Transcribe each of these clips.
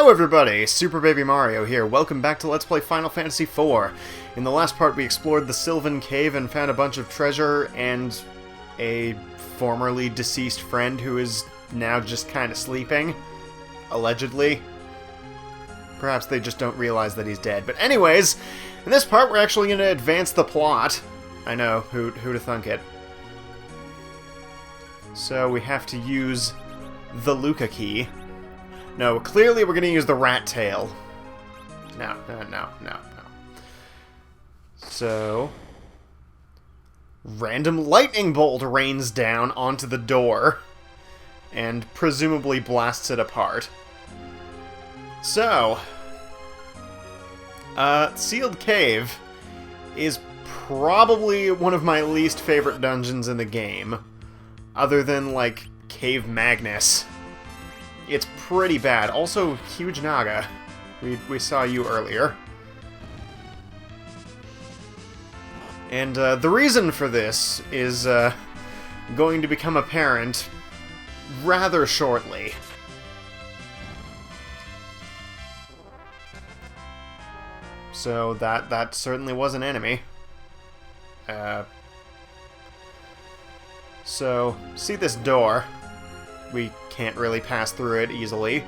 Hello everybody, Super Baby Mario here. Welcome back to Let's Play Final Fantasy IV. In the last part we explored the Sylvan Cave and found a bunch of treasure and a formerly deceased friend who is now just kind of sleeping. Allegedly. Perhaps they just don't realize that he's dead. But anyways, in this part we're actually going to advance the plot. I know, who to thunk it. So we have to use the Luca key. No, clearly we're going to use the rat tail. No. So, random lightning bolt rains down onto the door and presumably blasts it apart. So, Sealed Cave is probably one of my least favorite dungeons in the game, other than, like, Cave Magnus. It's pretty bad. Also, Huge Naga. We saw you earlier. And the reason for this is going to become apparent rather shortly. So that certainly was an enemy. So, see this door? We can't really pass through it easily.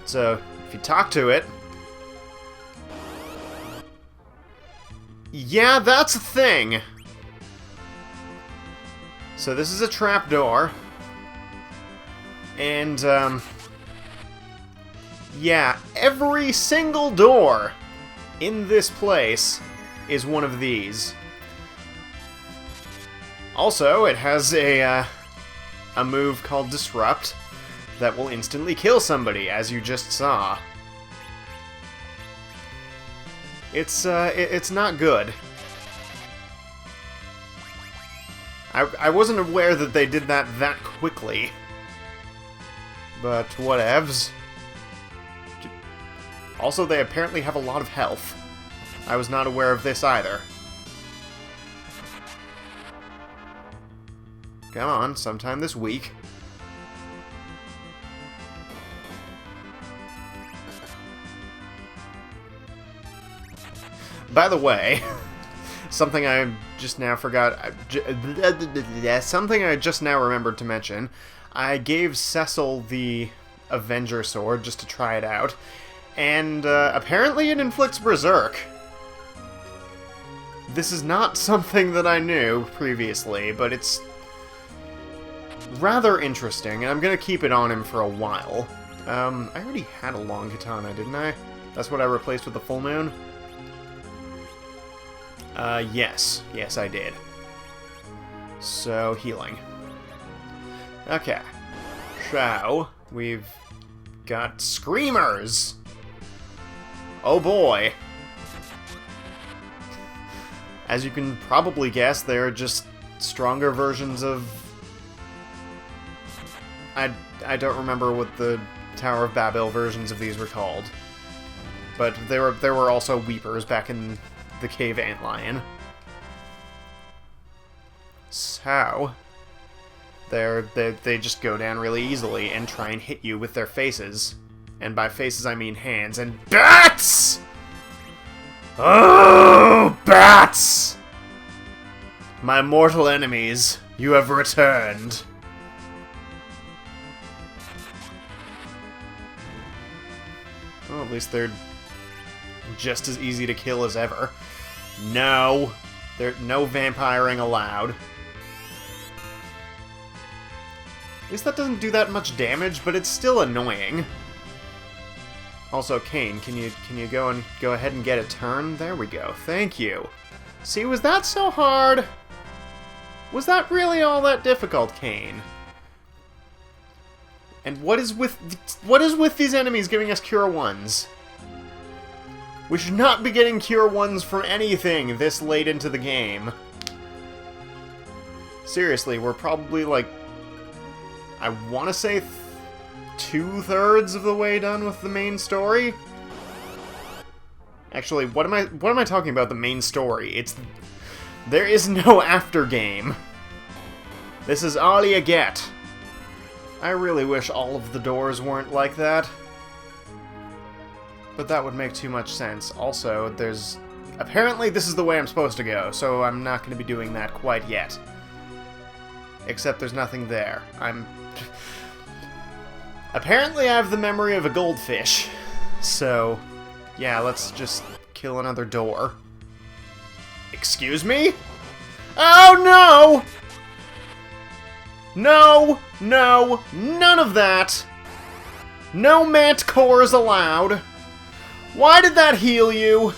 So, if you talk to it... Yeah, that's a thing! So this is a trap door. And, yeah, every single door in this place is one of these. Also, it has a move called Disrupt that will instantly kill somebody, as you just saw. It's not good. I wasn't aware that they did that quickly. But whatevs. Also, they apparently have a lot of health. I was not aware of this either. Come on, sometime this week. By the way, something I just now forgot... something I just now remembered to mention. I gave Cecil the Avenger Sword just to try it out, and apparently it inflicts Berserk. This is not something that I knew previously, but it's rather interesting, and I'm gonna keep it on him for a while. I already had a long katana, didn't I? That's what I replaced with the full moon? Yes. Yes, I did. So, healing. Okay. So, we've got Screamers! Oh boy! As you can probably guess, they're just stronger versions of... I don't remember what the Tower of Babel versions of these were called. But there were also Weepers back in the Cave Antlion. So, they just go down really easily and try and hit you with their faces. And by faces I mean hands. And bats! Oh, bats! My mortal enemies, you have returned. Well, at least they're just as easy to kill as ever. No! There's no vampiring allowed. At least that doesn't do that much damage, but it's still annoying. Also, Kane, can you go ahead and get a turn? There we go. Thank you. See, was that so hard? Was that really all that difficult, Kane? And what is with these enemies giving us Cure 1s? We should not be getting Cure 1s from anything this late into the game. Seriously, we're probably like, I want to say 2/3 of the way done with the main story. Actually, what am I talking about? The main story. There is no after game. This is all you get. I really wish all of the doors weren't like that. but that would make too much sense. Also, there's... Apparently this is the way I'm supposed to go, so I'm not going to be doing that quite yet. Except there's nothing there. Apparently I have the memory of a goldfish. So, yeah, let's just kill another door. Excuse me? Oh, no! No! No! None of that! No mant cores allowed! Why did that heal you?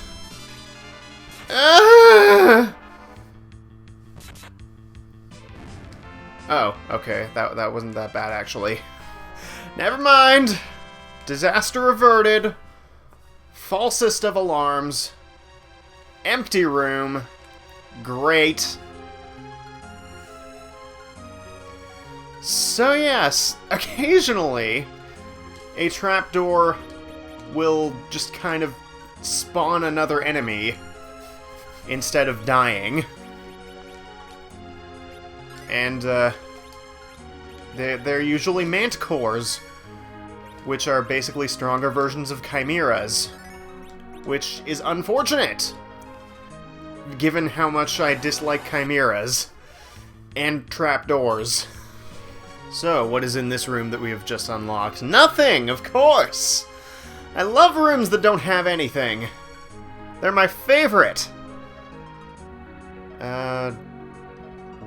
Oh, okay. That wasn't that bad, actually. Never mind! Disaster averted. Falsest of alarms. Empty room. Great. So yes, occasionally, a trapdoor will just kind of spawn another enemy instead of dying. And, they're usually mantcores, which are basically stronger versions of chimeras, which is unfortunate, given how much I dislike chimeras and trapdoors. So, what is in this room that we have just unlocked? Nothing, of course! I love rooms that don't have anything. They're my favorite!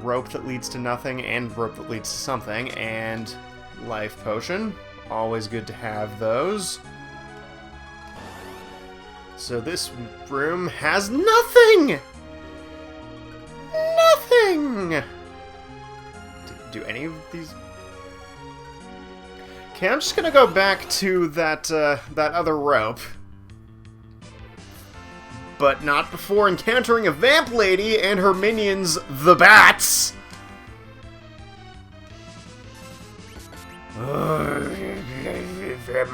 Rope that leads to nothing, and rope that leads to something, and life potion. Always good to have those. So this room has nothing! Nothing! Do any of these... Okay, I'm just gonna go back to that other rope. But not before encountering a vamp lady and her minions, the bats!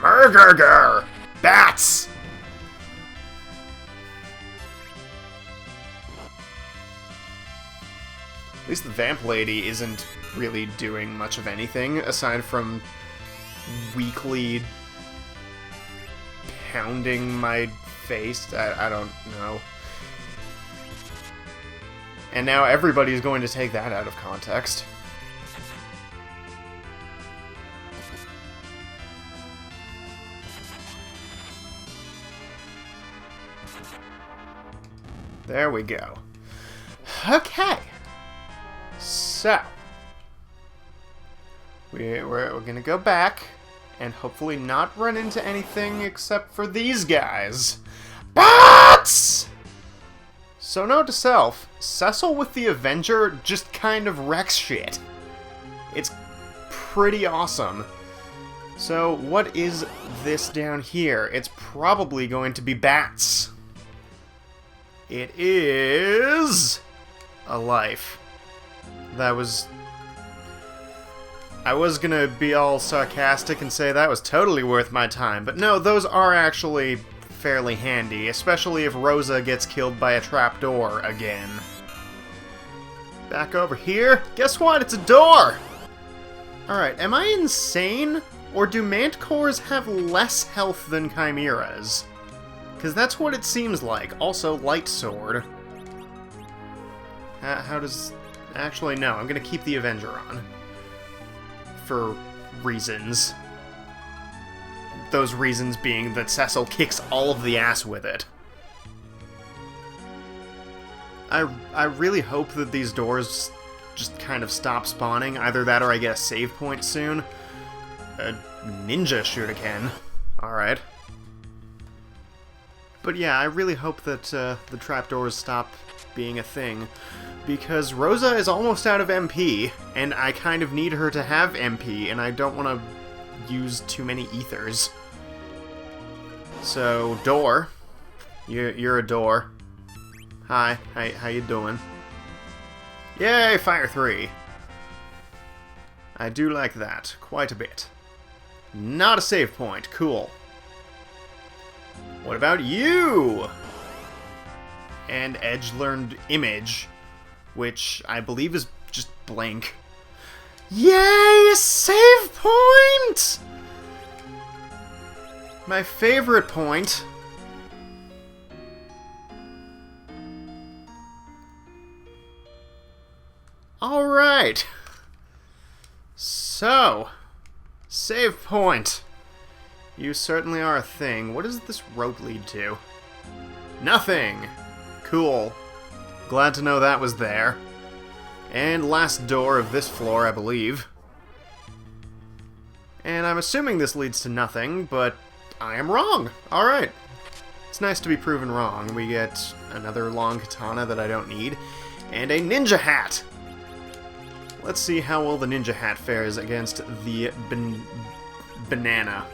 Murger! Bats! At least the vamp lady isn't really doing much of anything, aside from weakly pounding my face. I don't know. And now everybody's going to take that out of context. There we go. Okay. So, we're gonna go back and hopefully not run into anything except for these guys. Bats! So note to self, Cecil with the Avenger just kind of wrecks shit. It's pretty awesome. So what is this down here? It's probably going to be bats. It is a life. That was... I was gonna be all sarcastic and say that was totally worth my time, but no, those are actually fairly handy, especially if Rosa gets killed by a trapdoor again. Back over here. Guess what? It's a door! Alright, am I insane? Or do mantcores have less health than chimeras? Because that's what it seems like. Also, light sword. How does... Actually, no. I'm going to keep the Avenger on. For reasons. Those reasons being that Cecil kicks all of the ass with it. I really hope that these doors just kind of stop spawning. Either that or I get a save point soon. A ninja shuriken. Alright. But yeah, I really hope that the trapdoors stop being a thing, because Rosa is almost out of MP, and I kind of need her to have MP, and I don't want to use too many ethers. So, door. You're a door. Hi, how you doing? Yay, Fire 3! I do like that, quite a bit. Not a save point, cool. What about you? And edge-learned image, which I believe is just blank. Yay! A save point! My favorite point. Alright. So, save point. You certainly are a thing. What does this rope lead to? Nothing! Cool. Glad to know that was there. And last door of this floor, I believe. And I'm assuming this leads to nothing, but I am wrong. Alright. It's nice to be proven wrong. We get another long katana that I don't need, and a ninja hat! Let's see how well the ninja hat fares against the banana.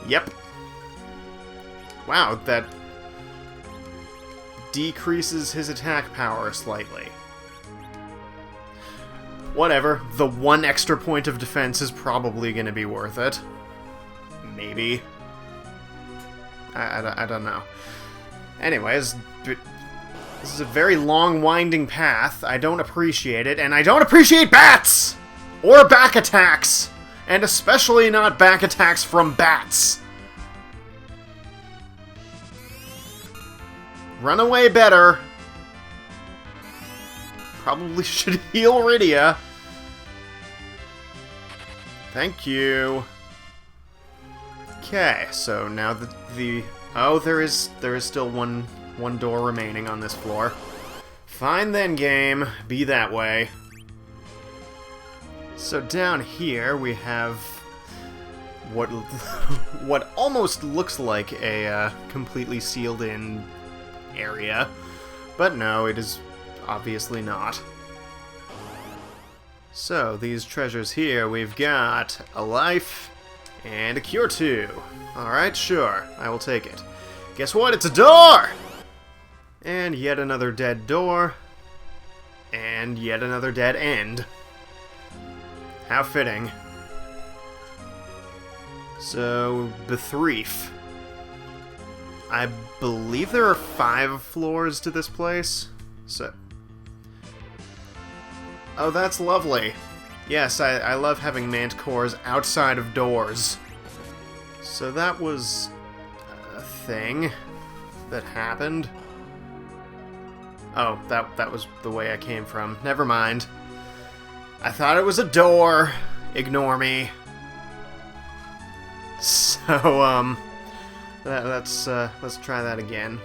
Yep. Wow, that decreases his attack power slightly. Whatever, the one extra point of defense is probably going to be worth it. Maybe. I don't know. Anyways, this is a very long, winding path. I don't appreciate it, and I don't appreciate bats! Or back attacks! And especially not back attacks from bats. Run away better. Probably should heal Rydia. Thank you. Okay, so now the oh, there is still one door remaining on this floor. Fine then, game. Be that way. So down here we have what almost looks like a completely sealed-in area, but no, it is obviously not. So these treasures here, we've got a life and a cure 2. Alright, sure, I will take it. Guess what? It's a door! And yet another dead door. And yet another dead end. How fitting. So, Bethreef. I believe there are 5 floors to this place. So... Oh, that's lovely. Yes, I love having mantecores outside of doors. So that was a thing that happened. Oh, that was the way I came from. Never mind. I thought it was a door. Ignore me. So, let's try that again.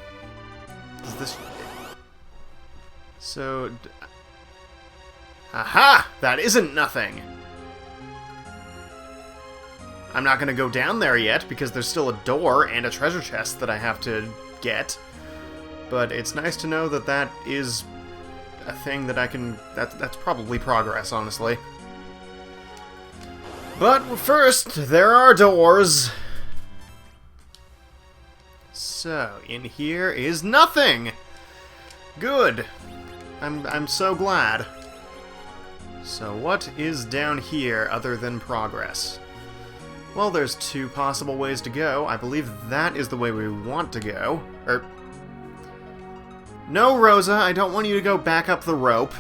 Does this... So... Aha! That isn't nothing! I'm not gonna go down there yet, because there's still a door and a treasure chest that I have to get. But it's nice to know that that is a thing that I can... That's probably progress, honestly. But first, there are doors. So, in here is nothing! Good. I'm so glad. So what is down here other than progress? Well, there's 2 possible ways to go. I believe that is the way we want to go. No, Rosa, I don't want you to go back up the rope.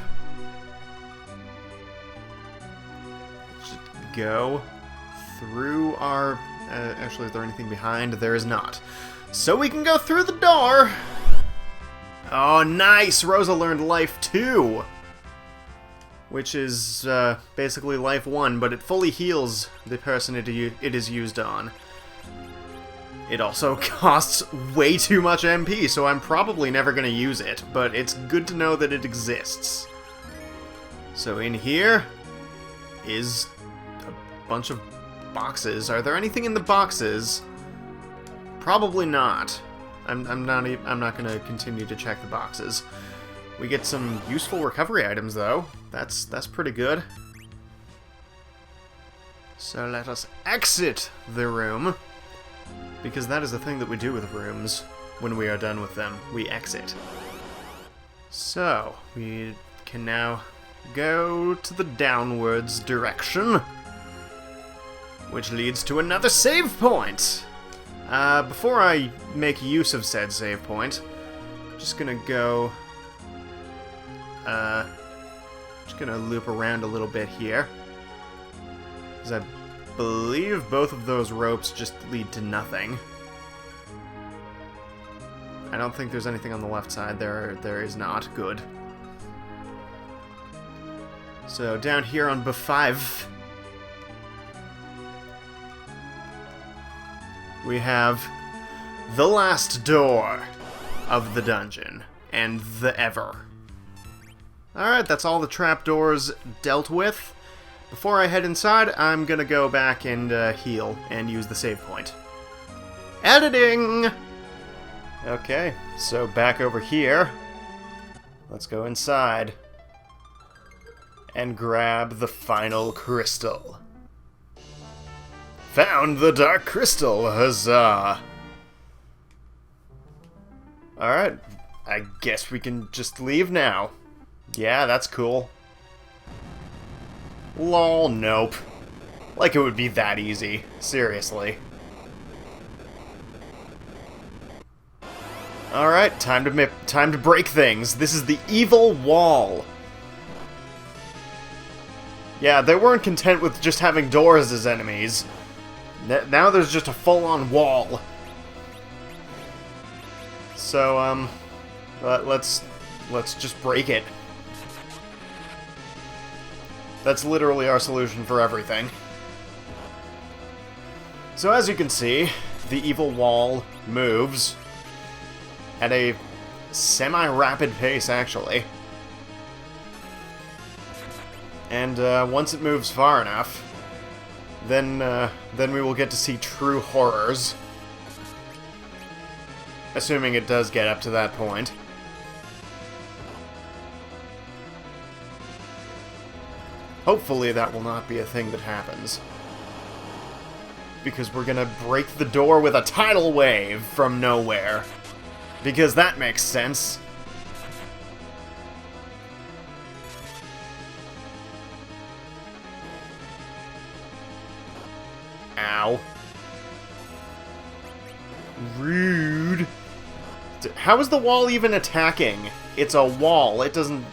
Just go through our... actually, is there anything behind? There is not. So we can go through the door! Oh, nice! Rosa learned Life 2! Which is basically Life 1, but it fully heals the person it is used on. It also costs way too much MP, so I'm probably never going to use it, but it's good to know that it exists. So in here is a bunch of boxes. Are there anything in the boxes? Probably not. I'm not going to continue to check the boxes. We get some useful recovery items, though. That's pretty good. So let us exit the room, because that is the thing that we do with rooms when we are done with them. We exit. So, we can now go to the downwards direction, which leads to another save point! Before I make use of said save point, I'm just gonna go... just gonna loop around a little bit here, because I believe both of those ropes just lead to nothing. I don't think there's anything on the left side. There is not. Good. So down here on B5, we have the last door of the dungeon, and the ever. Alright, that's all the trapdoors dealt with. Before I head inside, I'm gonna go back and heal and use the save point. Editing! Okay, so back over here. Let's go inside and grab the final crystal. Found the dark crystal, huzzah! Alright, I guess we can just leave now. Yeah, that's cool. Lol, nope. Like it would be that easy. Seriously. Alright, time to break things. This is the evil wall. Yeah, they weren't content with just having doors as enemies. Now there's just a full-on wall. So, let's just break it. That's literally our solution for everything. So as you can see, the evil wall moves at a semi-rapid pace, actually. And once it moves far enough, then we will get to see true horrors. Assuming it does get up to that point. Hopefully that will not be a thing that happens. Because we're gonna break the door with a tidal wave from nowhere. Because that makes sense. Ow. Rude. How is the wall even attacking? It's a wall. It doesn't...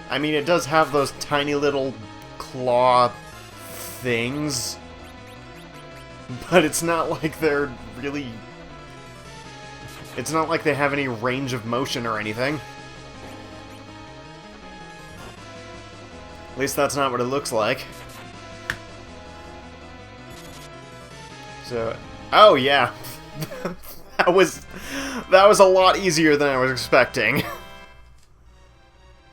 I mean, it does have those tiny little claw things. But it's not like they're really... It's not like they have any range of motion or anything. At least that's not what it looks like. So... Oh, yeah. That was a lot easier than I was expecting.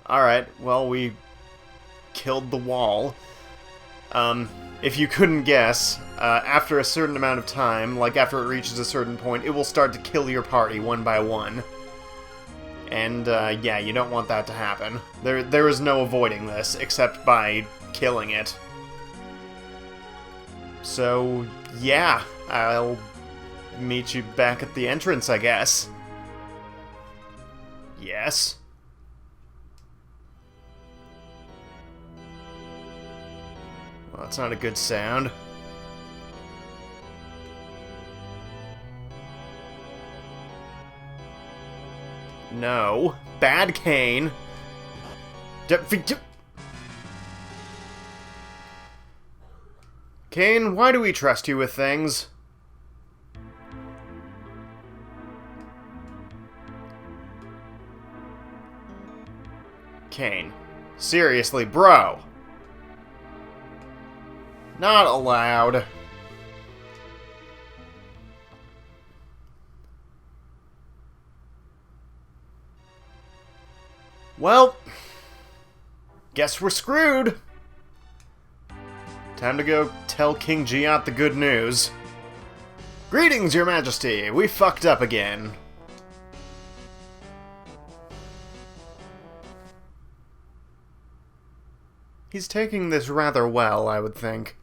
Alright, well, we killed the wall. If you couldn't guess, after a certain amount of time, like after it reaches a certain point, it will start to kill your party one by one. And, yeah, you don't want that to happen. There is no avoiding this, except by killing it. So, yeah, I'll meet you back at the entrance, I guess. Yes? Well, that's not a good sound. No. Bad Kane. Kane, why do we trust you with things? Kane. Seriously, bro. Not allowed. Well, guess we're screwed. Time to go tell King Giat the good news. Greetings, Your Majesty. We fucked up again. He's taking this rather well, I would think.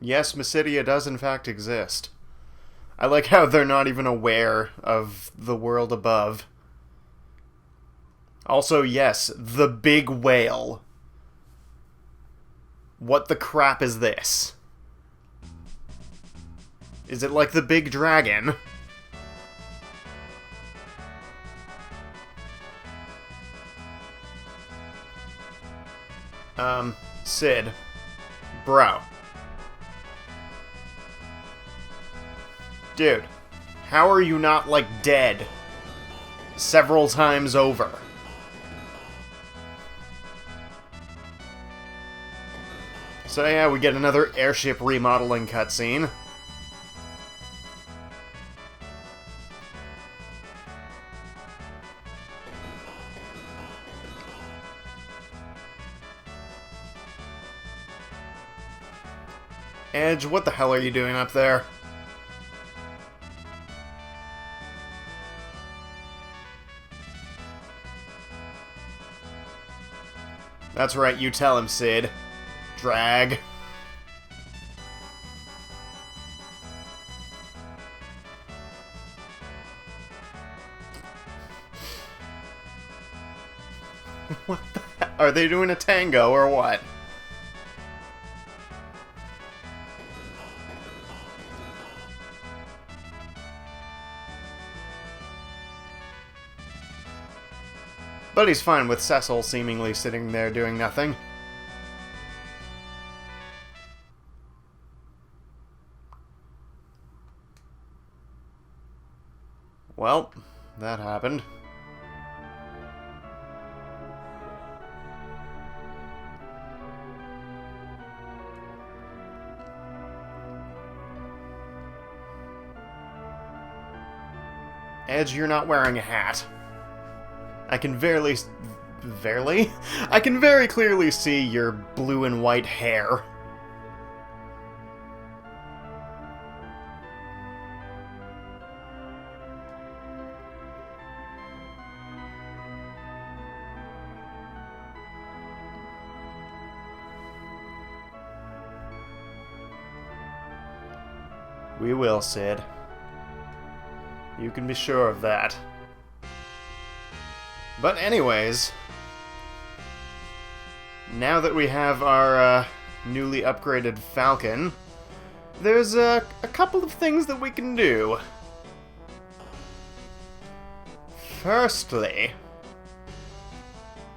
Yes, Mysidia does in fact exist. I like how they're not even aware of the world above. Also, yes, the big whale. What the crap is this? Is it like the big dragon? Sid. Bro. Dude, how are you not, like, dead? several times over. So yeah, we get another airship remodeling cutscene. Edge, what the hell are you doing up there? That's right, you tell him, Sid. Drag. What the heck? Are they doing a tango or what? But he's fine with Cecil seemingly sitting there doing nothing. Well, that happened. Edge, you're not wearing a hat. I can very clearly see your blue and white hair. We will, Sid. You can be sure of that. But anyways, now that we have our newly upgraded Falcon, there's a couple of things that we can do. Firstly,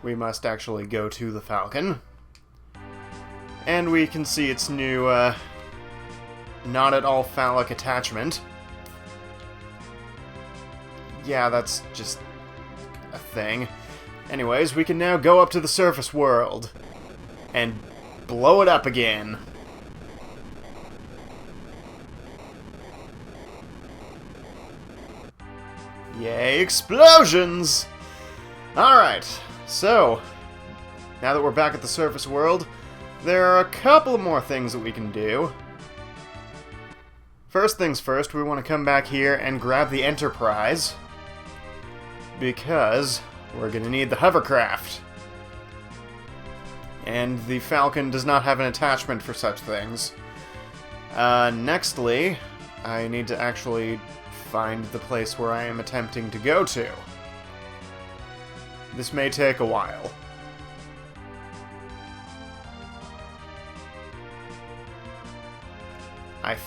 we must actually go to the Falcon, and we can see its new not at all phallic attachment. Yeah, that's just a thing. Anyways, we can now go up to the surface world and blow it up again. Yay, explosions! Alright, so now that we're back at the surface world, there are a couple more things that we can do. First things first, we want to come back here and grab the Enterprise, because we're going to need the hovercraft. And the Falcon does not have an attachment for such things. Nextly, I need to actually find the place where I am attempting to go to. This may take a while. I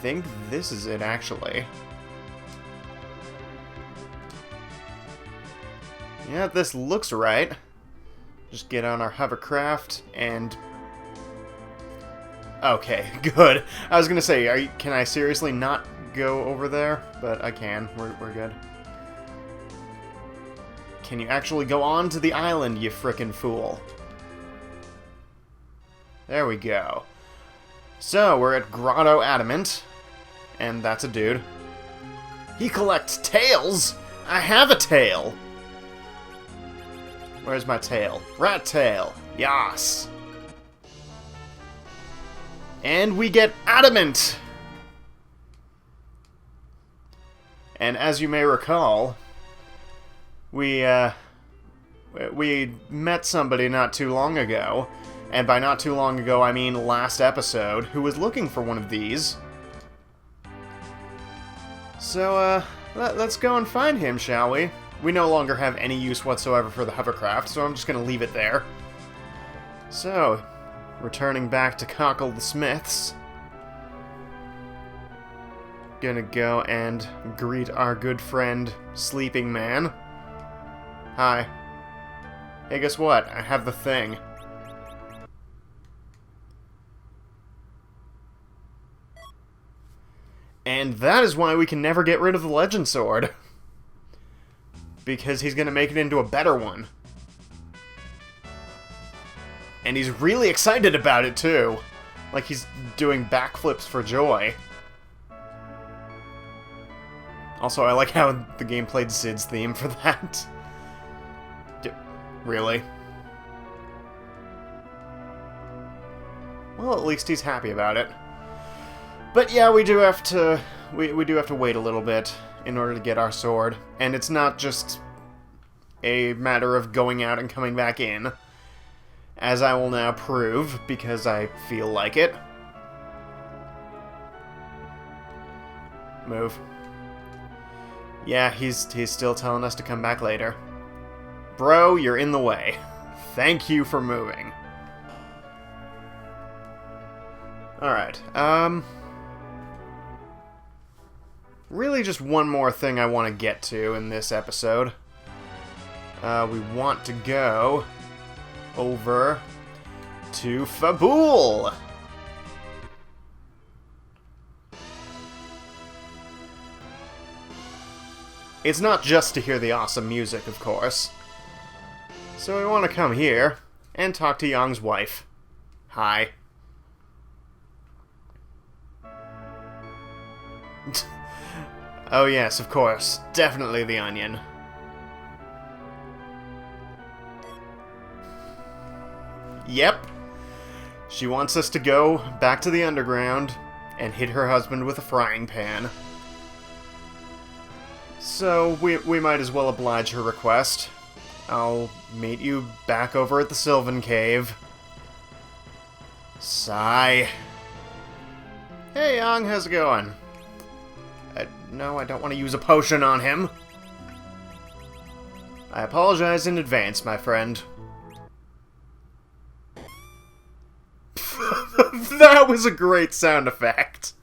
think this is it, actually. Yeah, this looks right. Just get on our hovercraft and... Okay, good. I was gonna say, can I seriously not go over there? But I can. We're good. Can you actually go on to the island, you frickin' fool? There we go. So, we're at Grotto Adamant. And that's a dude. He collects tails? I have a tail! Where's my tail? Rat tail. Yas. And we get adamant! And as you may recall, we met somebody not too long ago, and by not too long ago I mean last episode, who was looking for one of these. So, let's go and find him, shall we? We no longer have any use whatsoever for the hovercraft, so I'm just going to leave it there. So, returning back to Cockle the Smith's. Gonna go and greet our good friend, Sleeping Man. Hi. Hey, guess what? I have the thing. And that is why we can never get rid of the Legend Sword. because he's gonna make it into a better one. And he's really excited about it, too. Like he's doing backflips for joy. Also, I like how the game played Sid's theme for that. Really? Well, at least he's happy about it. But yeah, we do have to wait a little bit in order to get our sword. And it's not just a matter of going out and coming back in, as I will now prove, because I feel like it. Move. Yeah, he's still telling us to come back later. Bro, you're in the way. Thank you for moving. Alright, really just one more thing I want to get to in this episode. We want to go over to Fabul. It's not just to hear the awesome music, of course. So we want to come here and talk to Yang's wife. Hi. Oh yes, of course. Definitely the onion. Yep. She wants us to go back to the underground and hit her husband with a frying pan. So we might as well oblige her request. I'll meet you back over at the Sylvan Cave. Sigh. Hey, Yang, how's it going? No, I don't want to use a potion on him. I apologize in advance, my friend. That was a great sound effect.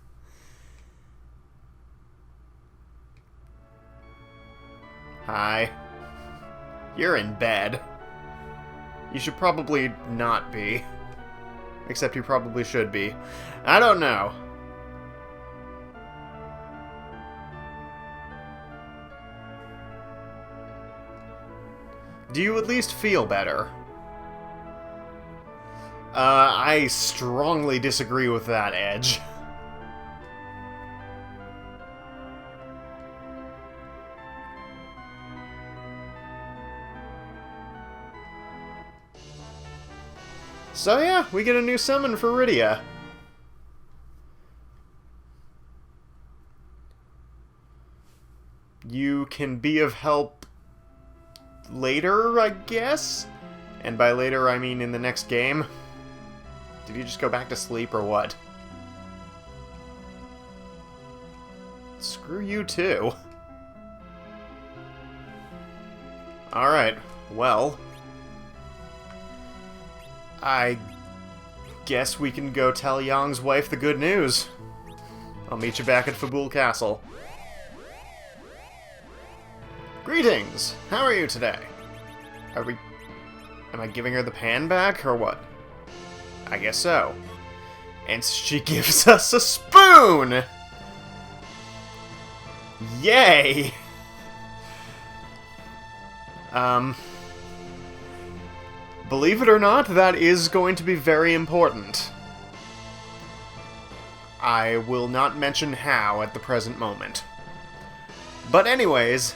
Hi. You're in bed. You should probably not be. Except you probably should be. I don't know. Do you at least feel better? I strongly disagree with that, Edge. So yeah, we get a new summon for Rydia. You can be of help later, I guess? And by later, I mean in the next game. Did you just go back to sleep, or what? Screw you, too. Alright, well... I guess we can go tell Yang's wife the good news. I'll meet you back at Fabul Castle. Greetings! How are you today? Am I giving her the pan back, or what? I guess so. And she gives us a spoon! Yay! Believe it or not, that is going to be very important. I will not mention how at the present moment. But anyways,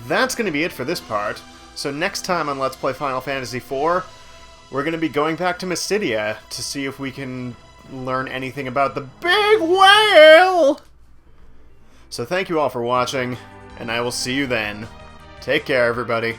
that's going to be it for this part. So next time on Let's Play Final Fantasy IV, we're going to be going back to Mystidia to see if we can learn anything about the big whale! So thank you all for watching, and I will see you then. Take care, everybody.